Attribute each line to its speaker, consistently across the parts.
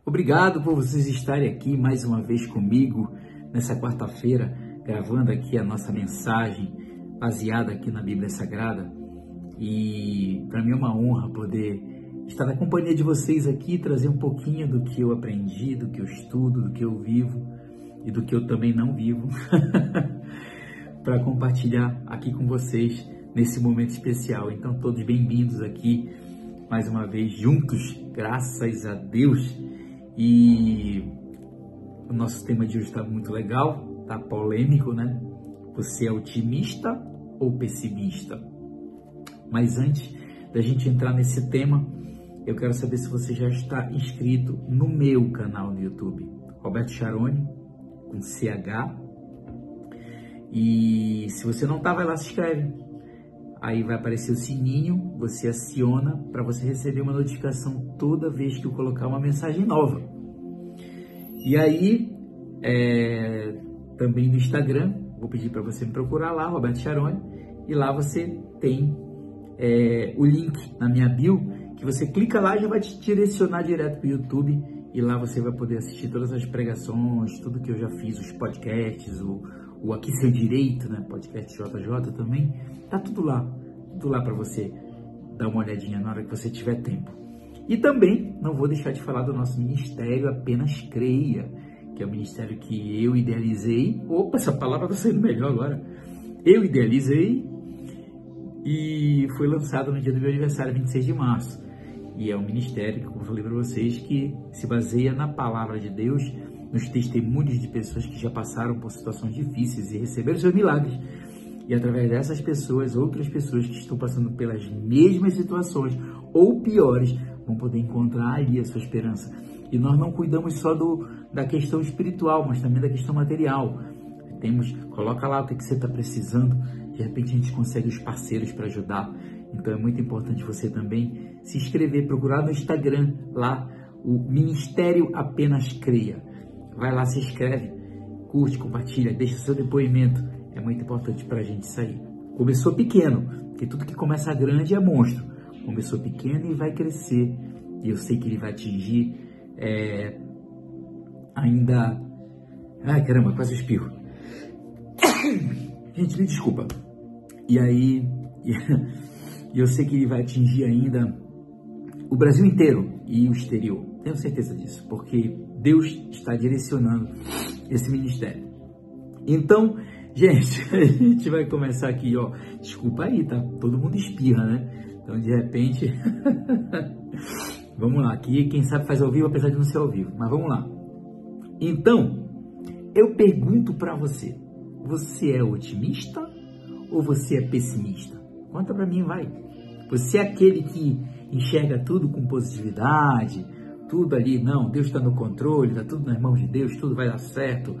Speaker 1: Obrigado por vocês estarem aqui mais uma vez comigo nessa quarta-feira, gravando aqui a nossa mensagem baseada aqui na Bíblia Sagrada. E para mim é uma honra poder estar na companhia de vocês aqui, trazer um pouquinho do que eu aprendi, do que eu estudo, do que eu vivo e do que eu também não vivo, para compartilhar aqui com vocês nesse momento especial. Então, todos bem-vindos aqui mais uma vez juntos, graças a Deus. E o nosso tema de hoje está muito legal, tá polêmico, né? Você é otimista ou pessimista? Mas antes da gente entrar nesse tema, eu quero saber se você já está inscrito no meu canal no YouTube, Roberto Charoni, com CH. E se você não tá, vai lá, se inscreve. Aí vai aparecer o sininho, você aciona para você receber uma notificação toda vez que eu colocar uma mensagem nova. E aí, também no Instagram, vou pedir para você me procurar lá, Roberto Charoni, e lá você tem o link na minha bio, que você clica lá e já vai te direcionar direto para o YouTube, e lá você vai poder assistir todas as pregações, tudo que eu já fiz, os podcasts, o Aqui Seu Direito, né? Podcast JJ também, tá tudo lá para você dar uma olhadinha na hora que você tiver tempo. E também não vou deixar de falar do nosso ministério Apenas Creia, que é o ministério que eu idealizei. Opa, essa palavra tá saindo melhor agora. Eu idealizei e foi lançado no dia do meu aniversário, 26 de março. E é um ministério que, como eu falei para vocês, que se baseia na palavra de Deus, nos testemunhos de pessoas que já passaram por situações difíceis e receberam seus milagres. E através dessas pessoas, outras pessoas que estão passando pelas mesmas situações ou piores, vão poder encontrar ali a sua esperança. E nós não cuidamos só da questão espiritual, mas também da questão material. Coloca lá o que você está precisando, de repente a gente consegue os parceiros para ajudar. Então é muito importante você também se inscrever, procurar no Instagram lá, o Ministério Apenas Creia. Vai lá, se inscreve, curte, compartilha, deixa seu depoimento. É muito importante para a gente sair. Começou pequeno, porque tudo que começa grande é monstro. Começou pequeno e vai crescer. E eu sei que ele vai atingir ainda... Ai, caramba, quase espirro. Gente, me desculpa. E aí, eu sei que ele vai atingir ainda o Brasil inteiro e o exterior. Tenho certeza disso, porque Deus está direcionando esse ministério. Então, gente, a gente vai começar aqui, ó. Desculpa aí, tá? Todo mundo espirra, né? Então, de repente... Vamos lá, aqui quem sabe faz ao vivo, apesar de não ser ao vivo. Mas vamos lá. Então, eu pergunto para você. Você é otimista ou você é pessimista? Conta para mim, vai. Você é aquele que enxerga tudo com positividade, tudo ali, não, Deus está no controle, está tudo nas mãos de Deus, tudo vai dar certo,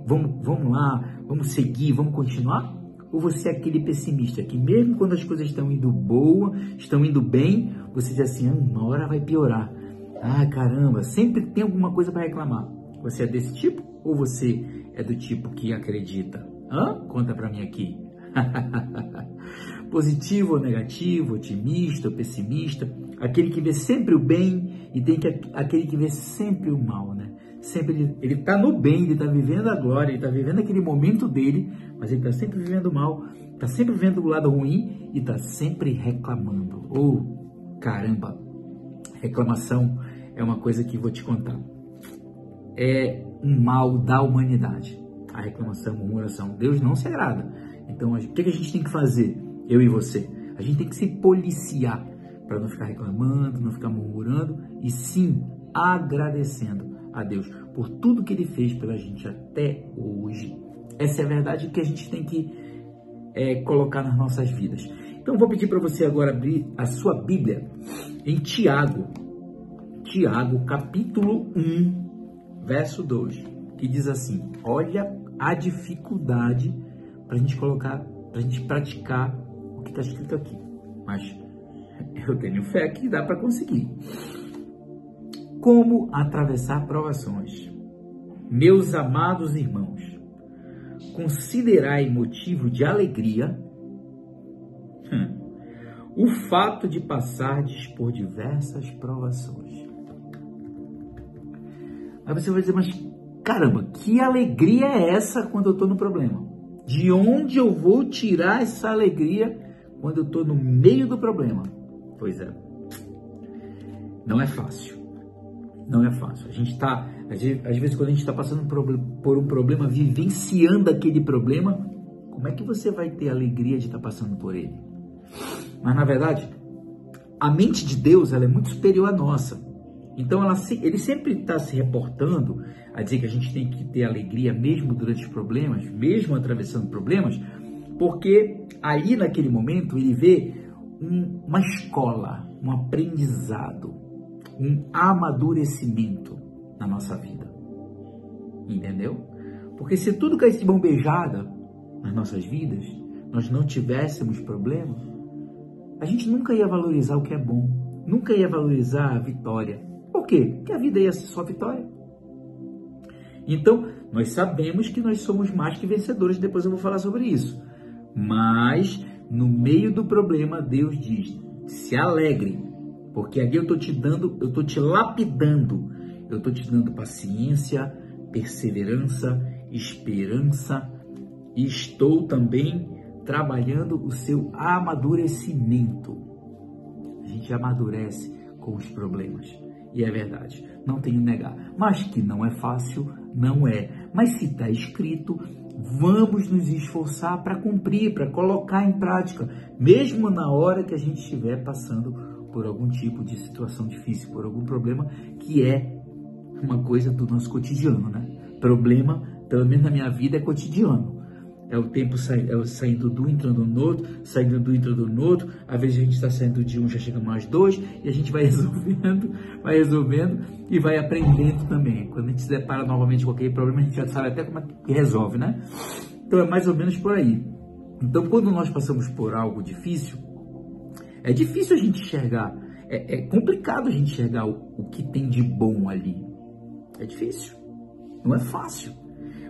Speaker 1: vamos lá, vamos seguir, vamos continuar? Ou você é aquele pessimista que mesmo quando as coisas estão indo boa, estão indo bem, você diz assim, uma hora vai piorar, caramba, sempre tem alguma coisa para reclamar. Você é desse tipo ou você é do tipo que acredita? Conta para mim aqui. Positivo ou negativo, otimista ou pessimista, aquele que vê sempre o bem e tem aquele que vê sempre o mal, né? Sempre ele está no bem, ele está vivendo a glória, ele está vivendo aquele momento dele, mas ele está sempre vivendo o mal, está sempre vivendo o lado ruim e está sempre reclamando. Caramba, reclamação é uma coisa que vou te contar. É um mal da humanidade. A reclamação, a murmuração, Deus não se agrada. Então, o que a gente tem que fazer, eu e você? A gente tem que se policiar para não ficar reclamando, não ficar murmurando, e sim agradecendo a Deus por tudo que Ele fez pela gente até hoje. Essa é a verdade que a gente tem que colocar nas nossas vidas. Então, vou pedir para você agora abrir a sua Bíblia em Tiago, capítulo 1, verso 2, que diz assim, olha a dificuldade para a gente colocar, para a gente praticar o que está escrito aqui. Mas eu tenho fé que dá para conseguir. Como atravessar provações? Meus amados irmãos, considerai motivo de alegria o fato de passardes por diversas provações. Aí você vai dizer, mas caramba, que alegria é essa quando eu estou no problema? De onde eu vou tirar essa alegria quando eu estou no meio do problema? Pois é, não é fácil. Não é fácil. A gente está, às vezes, quando a gente está passando por um problema, vivenciando aquele problema, como é que você vai ter alegria de estar passando por ele? Mas, na verdade, a mente de Deus, ela é muito superior à nossa. Então, ele sempre está se reportando a dizer que a gente tem que ter alegria mesmo durante os problemas, mesmo atravessando problemas, porque aí, naquele momento, ele vê uma escola, um aprendizado, um amadurecimento na nossa vida. Entendeu? Porque se tudo caísse de mão beijada nas nossas vidas, nós não tivéssemos problema, a gente nunca ia valorizar o que é bom, nunca ia valorizar a vitória. Por quê? Porque a vida ia ser só vitória. Então, nós sabemos que nós somos mais que vencedores, depois eu vou falar sobre isso. Mas, no meio do problema, Deus diz, se alegre, porque ali eu estou te dando, eu estou te lapidando, eu estou te dando paciência, perseverança, esperança, e estou também trabalhando o seu amadurecimento. A gente amadurece com os problemas. E é verdade, não tenho a negar. Mas que não é fácil, não é. Mas se está escrito, vamos nos esforçar para cumprir, para colocar em prática, mesmo na hora que a gente estiver passando por algum tipo de situação difícil, por algum problema, que é uma coisa do nosso cotidiano, né? Problema, pelo menos na minha vida, é cotidiano. É o tempo saindo do, entrando no outro, saindo do, entrando no outro. Às vezes a gente está saindo de um, já chega mais dois, e a gente vai resolvendo e vai aprendendo também. Quando a gente se depara novamente com aquele problema, a gente já sabe até como é que resolve, né? Então é mais ou menos por aí. Então quando nós passamos por algo difícil, é difícil a gente enxergar, é complicado a gente enxergar o que tem de bom ali. É difícil, não é fácil.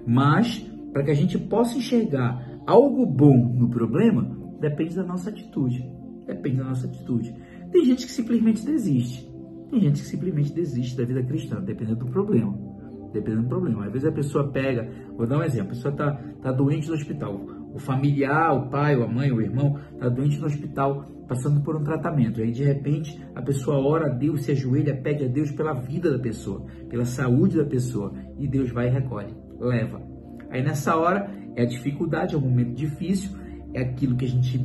Speaker 1: Mas para que a gente possa enxergar algo bom no problema, depende da nossa atitude. Depende da nossa atitude. Tem gente que simplesmente desiste. Tem gente que simplesmente desiste da vida cristã, dependendo do problema. Dependendo do problema. Às vezes a pessoa pega, vou dar um exemplo, a pessoa tá doente no hospital. O familiar, o pai, a mãe, o irmão, está doente no hospital, passando por um tratamento. Aí, de repente, a pessoa ora a Deus, se ajoelha, pede a Deus pela vida da pessoa, pela saúde da pessoa. E Deus vai e recolhe, leva. Aí, nessa hora, é a dificuldade, é um momento difícil, é aquilo que a gente,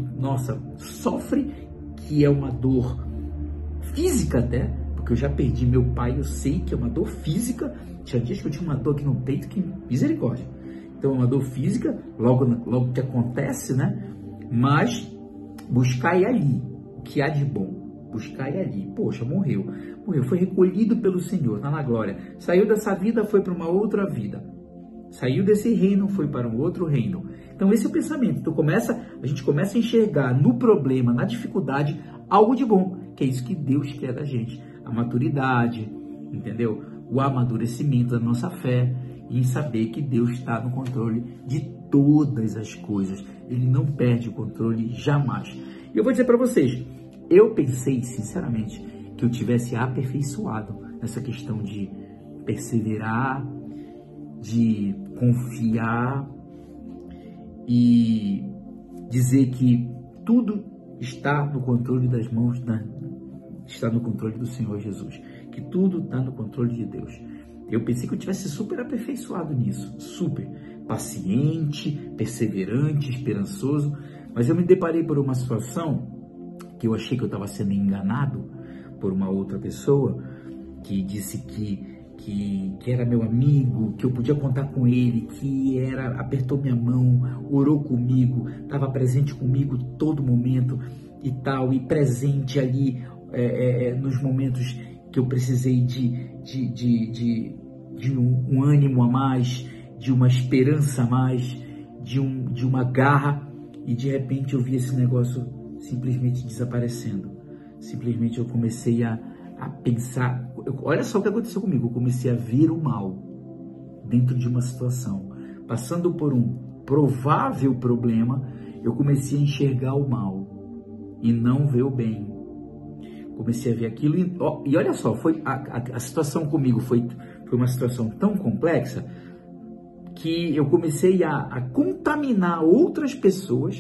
Speaker 1: sofre, que é uma dor física até, porque eu já perdi meu pai, eu sei que é uma dor física. Tinha dias que eu tinha uma dor aqui no peito, que misericórdia. Então, é uma dor física, logo que acontece, né? Mas buscai ali o que há de bom. Buscai ali. Poxa, morreu, foi recolhido pelo Senhor, está na glória. Saiu dessa vida, foi para uma outra vida. Saiu desse reino, foi para um outro reino. Então, esse é o pensamento. Então, a gente começa a enxergar no problema, na dificuldade, algo de bom, que é isso que Deus quer da gente. A maturidade, entendeu? O amadurecimento da nossa fé, em saber que Deus está no controle de todas as coisas. Ele não perde o controle jamais. E eu vou dizer para vocês, eu pensei, sinceramente, que eu tivesse aperfeiçoado nessa questão de perseverar, de confiar e dizer que tudo está no controle das mãos, está no controle do Senhor Jesus, que tudo está no controle de Deus. Eu pensei que eu tivesse super aperfeiçoado nisso, super paciente, perseverante, esperançoso, mas eu me deparei por uma situação que eu achei que eu estava sendo enganado por uma outra pessoa que disse que era meu amigo, que eu podia contar com ele, que apertou minha mão, orou comigo, estava presente comigo todo momento e tal, e presente ali nos momentos que eu precisei de um ânimo a mais, de uma esperança a mais, de uma garra, e de repente eu vi esse negócio simplesmente desaparecendo. Simplesmente eu comecei a pensar, olha só o que aconteceu comigo, eu comecei a ver o mal dentro de uma situação, passando por um provável problema, eu comecei a enxergar o mal e não ver o bem. Comecei a ver aquilo e olha só, a situação comigo foi foi uma situação tão complexa que eu comecei a contaminar outras pessoas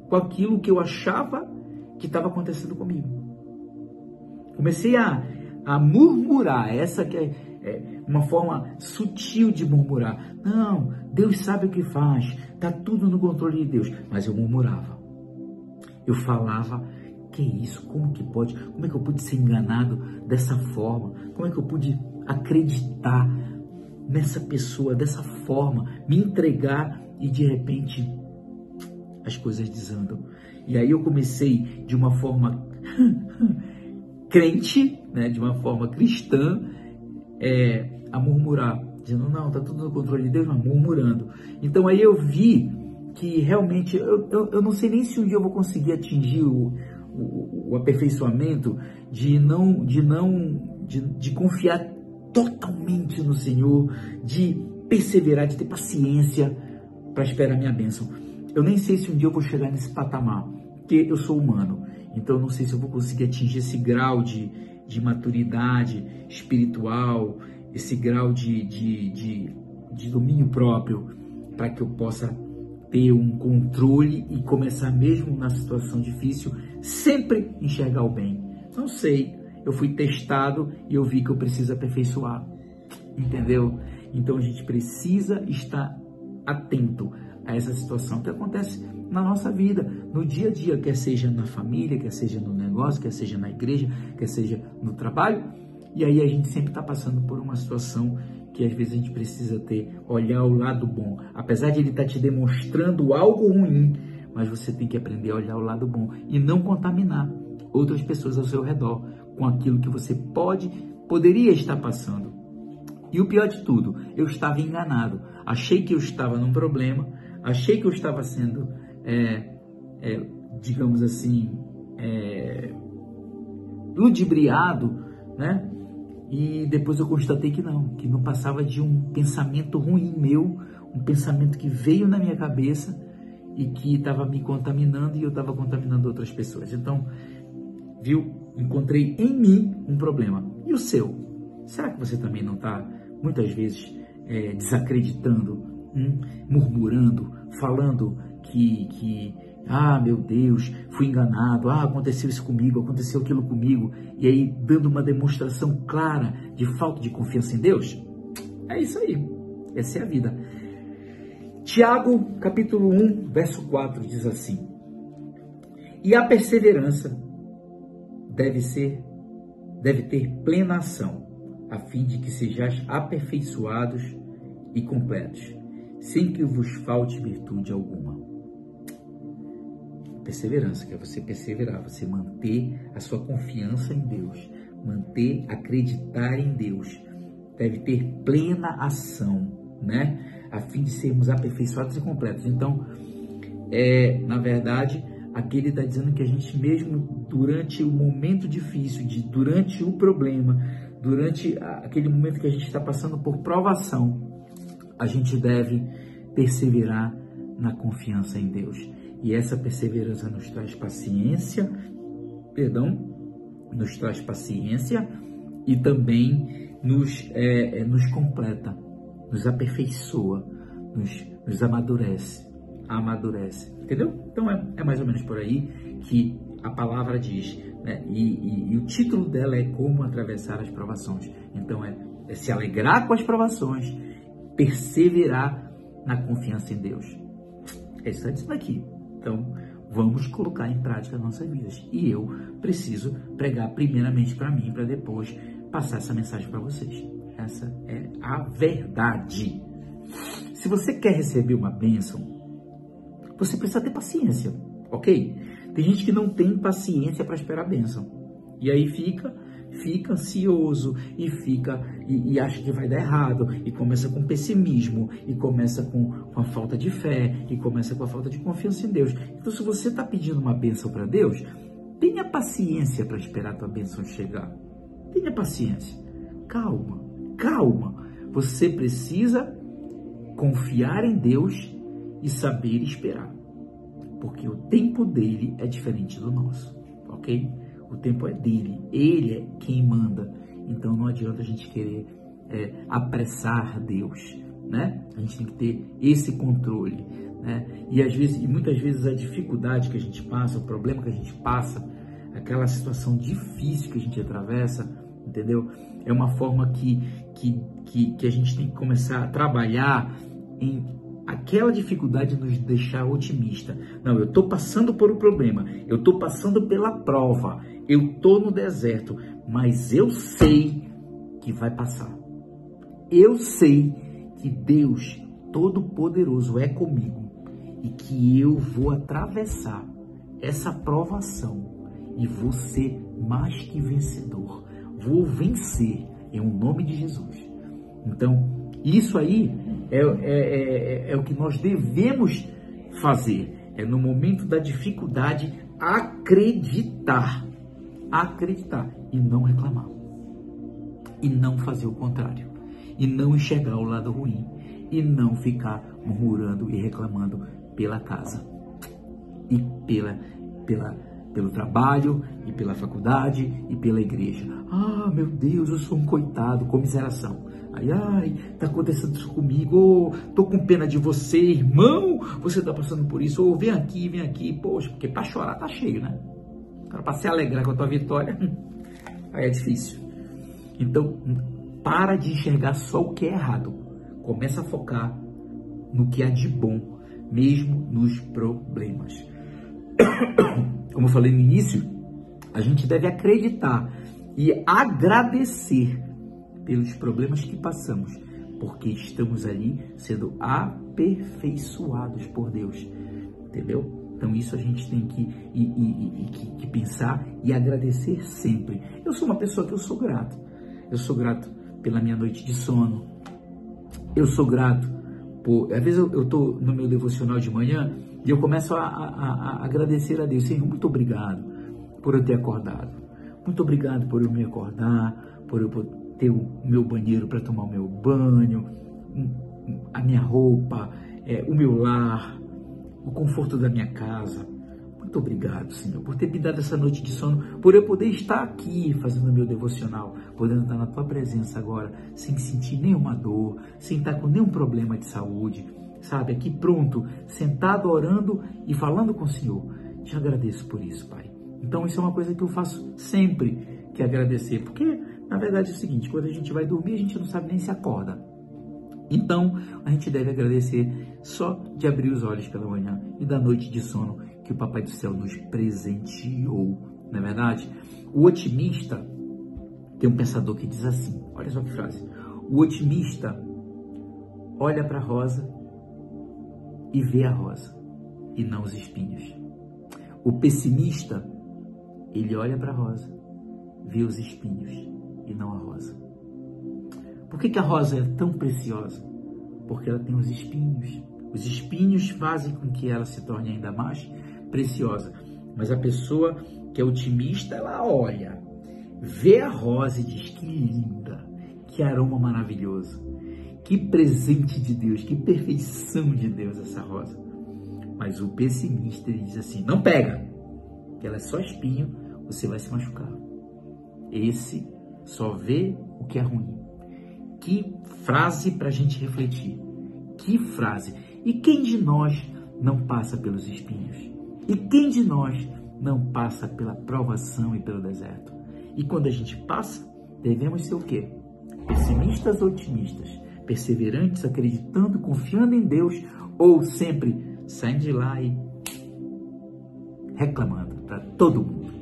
Speaker 1: com aquilo que eu achava que estava acontecendo comigo. Comecei a murmurar, essa que é uma forma sutil de murmurar. Não, Deus sabe o que faz, está tudo no controle de Deus. Mas eu murmurava. Eu falava, que isso, como que pode? Como é que eu pude ser enganado dessa forma? Como é que eu pude acreditar nessa pessoa, dessa forma, me entregar e de repente as coisas desandam. E aí eu comecei de uma forma crente, né, de uma forma cristã, a murmurar, dizendo, não, está tudo no controle de Deus, mas murmurando. Então aí eu vi que realmente, eu não sei nem se um dia eu vou conseguir atingir o aperfeiçoamento de confiar totalmente no Senhor, de perseverar, de ter paciência para esperar a minha bênção. Eu nem sei se um dia eu vou chegar nesse patamar, porque eu sou humano, então eu não sei se eu vou conseguir atingir esse grau de maturidade espiritual, esse grau de domínio próprio, para que eu possa ter um controle e começar mesmo na situação difícil, sempre enxergar o bem. Não sei, eu fui testado e eu vi que eu preciso aperfeiçoar, entendeu? Então a gente precisa estar atento a essa situação que acontece na nossa vida, no dia a dia, quer seja na família, quer seja no negócio, quer seja na igreja, quer seja no trabalho. E aí a gente sempre está passando por uma situação que às vezes a gente precisa olhar o lado bom. Apesar de ele estar te demonstrando algo ruim, mas você tem que aprender a olhar o lado bom e não contaminar outras pessoas ao seu redor com aquilo que você poderia estar passando. E o pior de tudo, eu estava enganado. Achei que eu estava num problema, achei que eu estava sendo, digamos assim, ludibriado, né? E depois eu constatei que não passava de um pensamento ruim meu, um pensamento que veio na minha cabeça e que estava me contaminando e eu estava contaminando outras pessoas. Então, encontrei em mim um problema. E o seu? Será que você também não está, muitas vezes, desacreditando, murmurando, falando que meu Deus, fui enganado, aconteceu isso comigo, aconteceu aquilo comigo, e aí dando uma demonstração clara de falta de confiança em Deus? É isso aí, essa é a vida. Tiago, capítulo 1, verso 4, diz assim: e a perseverança deve ter plena ação, a fim de que sejais aperfeiçoados e completos, sem que vos falte virtude alguma. Perseverança, que é você perseverar, você manter a sua confiança em Deus, acreditar em Deus, deve ter plena ação, né? A fim de sermos aperfeiçoados e completos. Então, na verdade, aqui ele está dizendo que a gente mesmo durante o momento difícil, durante o problema, durante aquele momento que a gente está passando por provação, a gente deve perseverar na confiança em Deus. E essa perseverança nos traz paciência, e também nos completa, nos aperfeiçoa, nos amadurece, entendeu? Então é mais ou menos por aí que a palavra diz, né? E o título dela é Como Atravessar as Provações. Então é se alegrar com as provações, perseverar na confiança em Deus. É isso aqui. Então, vamos colocar em prática as nossas vidas. E eu preciso pregar primeiramente para mim, para depois passar essa mensagem para vocês. Essa é a verdade. Se você quer receber uma bênção, você precisa ter paciência, ok? Tem gente que não tem paciência para esperar a bênção. E aí fica ansioso e acha que vai dar errado, e começa com pessimismo, e começa com a falta de fé, e começa com a falta de confiança em Deus. Então, se você está pedindo uma bênção para Deus, tenha paciência para esperar a tua bênção chegar. Tenha paciência. Calma. Você precisa confiar em Deus e saber esperar, porque o tempo dele é diferente do nosso, ok? O tempo é dele, ele é quem manda. Então não adianta a gente querer apressar Deus, né? A gente tem que ter esse controle, né? E muitas vezes a dificuldade que a gente passa, o problema que a gente passa, aquela situação difícil que a gente atravessa, entendeu? É uma forma que a gente tem que começar a trabalhar em aquela dificuldade de nos deixar otimista. Não, eu estou passando por um problema, eu estou passando pela prova, eu estou no deserto, mas eu sei que vai passar. Eu sei que Deus Todo-Poderoso é comigo e que eu vou atravessar essa provação e vou ser mais que vencedor. Vou vencer em nome de Jesus. Então, isso aí é o que nós devemos fazer. É no momento da dificuldade acreditar e não reclamar. E não fazer o contrário. E não enxergar o lado ruim. E não ficar murmurando e reclamando pela casa. E pelo trabalho, e pela faculdade, e pela igreja. Ah, meu Deus, eu sou um coitado, comiseração. Ai, tá acontecendo isso comigo, tô com pena de você, irmão, você tá passando por isso, vem aqui, poxa, porque pra chorar tá cheio, né? Pra se alegrar com a tua vitória, aí é difícil. Então, para de enxergar só o que é errado, começa a focar no que há de bom, mesmo nos problemas. Como eu falei no início, a gente deve acreditar e agradecer pelos problemas que passamos, porque estamos ali sendo aperfeiçoados por Deus, entendeu? Então isso a gente tem que pensar e agradecer sempre. Eu sou uma pessoa que eu sou grato pela minha noite de sono, eu sou grato por, às vezes eu estou no meu devocional de manhã e eu começo a agradecer a Deus. Senhor, muito obrigado por eu ter acordado. Muito obrigado por eu me acordar, por eu ter o meu banheiro para tomar o meu banho, a minha roupa, o meu lar, o conforto da minha casa. Muito obrigado, Senhor, por ter me dado essa noite de sono, por eu poder estar aqui fazendo o meu devocional, podendo estar na Tua presença agora, sem sentir nenhuma dor, sem estar com nenhum problema de saúde, sabe? Aqui pronto, sentado, orando e falando com o Senhor. Te agradeço por isso, Pai. Então isso é uma coisa que eu faço sempre, que agradecer, porque na verdade é o seguinte, quando a gente vai dormir, a gente não sabe nem se acorda. Então, a gente deve agradecer só de abrir os olhos pela manhã e da noite de sono que o Papai do Céu nos presenteou, não é verdade? O otimista, tem um pensador que diz assim, olha só que frase, o otimista olha para a rosa e vê a rosa e não os espinhos. O pessimista, ele olha para a rosa, vê os espinhos e não a rosa. Por que a rosa é tão preciosa? Porque ela tem os espinhos. Os espinhos fazem com que ela se torne ainda mais preciosa. Mas a pessoa que é otimista, ela olha, vê a rosa e diz, que linda, que aroma maravilhoso, que presente de Deus, que perfeição de Deus essa rosa. Mas o pessimista, ele diz assim, não pega, que ela é só espinho, você vai se machucar. Esse só vê o que é ruim. Que frase para a gente refletir. Que frase. E quem de nós não passa pelos espinhos? E quem de nós não passa pela provação e pelo deserto? E quando a gente passa, devemos ser o quê? Pessimistas ou otimistas? Perseverantes, acreditando, confiando em Deus? Ou sempre saindo de lá e reclamando para todo mundo?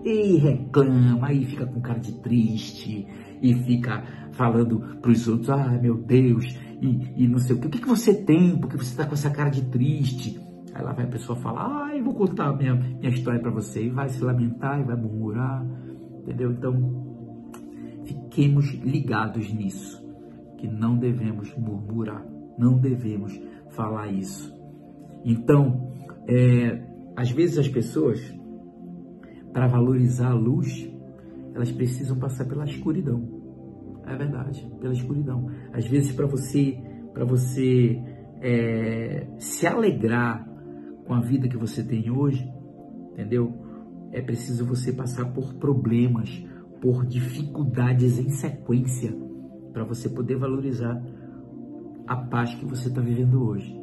Speaker 1: E reclama, aí fica com cara de triste, e fica falando para os outros, ah, meu Deus, e não sei o que você tem, porque você está com essa cara de triste. Aí lá vai a pessoa falar, ah, eu vou contar a minha história para você, e vai se lamentar, e vai murmurar, entendeu? Então, fiquemos ligados nisso, que não devemos murmurar, não devemos falar isso. Então, às vezes as pessoas, para valorizar a luz, elas precisam passar pela escuridão. É verdade, pela escuridão. Às vezes, para você se alegrar com a vida que você tem hoje, entendeu? É preciso você passar por problemas, por dificuldades em sequência. para você poder valorizar a paz que você está vivendo hoje.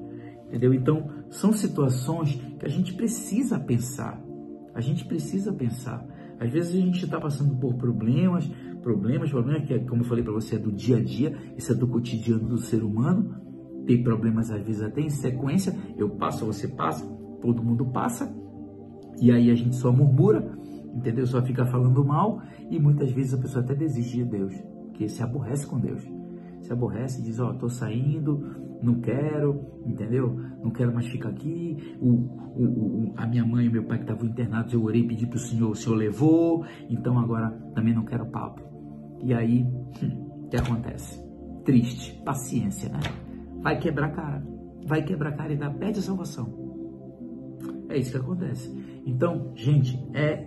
Speaker 1: Entendeu? Então, são situações que a gente precisa pensar. A gente precisa pensar. Às vezes a gente está passando por problemas, que é, como eu falei para você, é do dia a dia, isso é do cotidiano do ser humano. Tem problemas, às vezes, até em sequência. Eu passo, você passa, todo mundo passa. E aí a gente só murmura, entendeu? Só fica falando mal. E muitas vezes a pessoa até desiste de Deus, porque se aborrece com Deus. Se aborrece e diz, ó, tô saindo, não quero, entendeu? Não quero mais ficar aqui. A minha mãe e meu pai que estavam internados, eu orei e pedi para o Senhor levou, então agora também não quero papo. E aí, o que acontece? Triste, paciência, né? Vai quebrar a cara e pede a salvação. É isso que acontece. Então, gente, é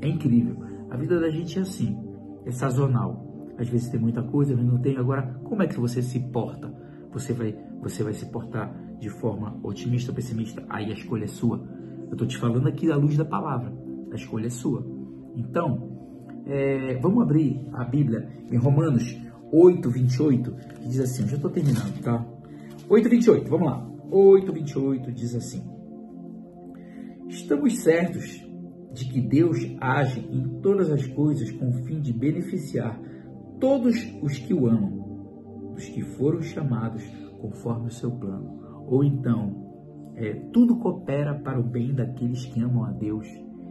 Speaker 1: incrível. A vida da gente é assim, é sazonal. Às vezes tem muita coisa, às vezes não tem. Agora, como é que você se porta? Você vai se portar de forma otimista ou pessimista? Aí a escolha é sua. Eu estou te falando aqui à luz da palavra. A escolha é sua. Então, vamos abrir a Bíblia em Romanos 8:28, que diz assim, eu já estou terminando, tá? 8:28, vamos lá. 8:28 diz assim: estamos certos de que Deus age em todas as coisas com o fim de beneficiar todos os que o amam, os que foram chamados conforme o seu plano. Ou então, tudo coopera para o bem daqueles que amam a Deus,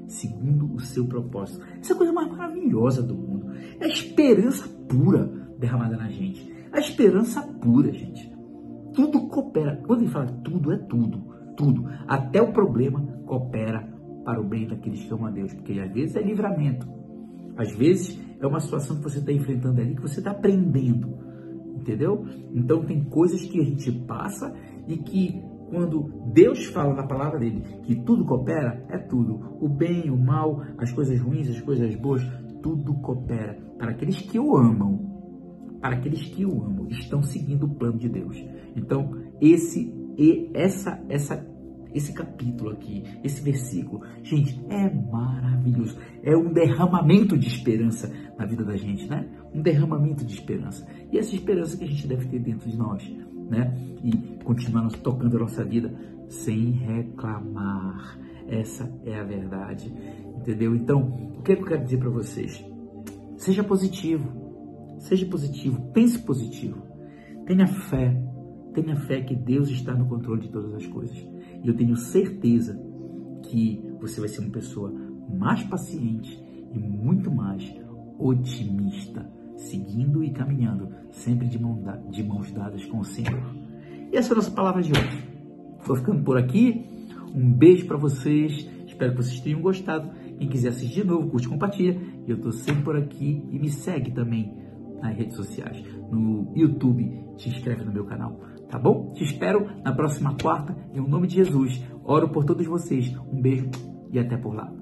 Speaker 1: segundo o seu propósito. Essa é a coisa mais maravilhosa do mundo. É a esperança pura derramada na gente. A esperança pura, gente. Tudo coopera. Quando ele fala tudo, é tudo. Tudo. Até o problema coopera para o bem daqueles que amam a Deus. Porque às vezes é livramento. Às vezes é uma situação que você está enfrentando ali, que você está aprendendo. Entendeu? Então tem coisas que a gente passa e que quando Deus fala na palavra dele que tudo coopera, é tudo. O bem, o mal, as coisas ruins, as coisas boas, tudo coopera para aqueles que o amam. Para aqueles que o amam, estão seguindo o plano de Deus. Então, esse capítulo aqui, esse versículo, gente, é maravilhoso. É um derramamento de esperança na vida da gente, né? Um derramamento de esperança. E essa esperança que a gente deve ter dentro de nós, né? E continuar tocando a nossa vida sem reclamar. Essa é a verdade, entendeu? Então, o que eu quero dizer para vocês? Seja positivo. Seja positivo, pense positivo. Tenha fé que Deus está no controle de todas as coisas. E eu tenho certeza que você vai ser uma pessoa mais paciente e muito mais otimista, seguindo e caminhando, sempre de mãos dadas com o Senhor. E essa é a nossa palavra de hoje. Vou ficando por aqui. Um beijo para vocês. Espero que vocês tenham gostado. Quem quiser assistir de novo, curte, compartilha. Eu estou sempre por aqui e me segue também nas redes sociais, no YouTube, te inscreve no meu canal, tá bom? Te espero na próxima quarta, em nome de Jesus. Oro por todos vocês. Um beijo e até por lá.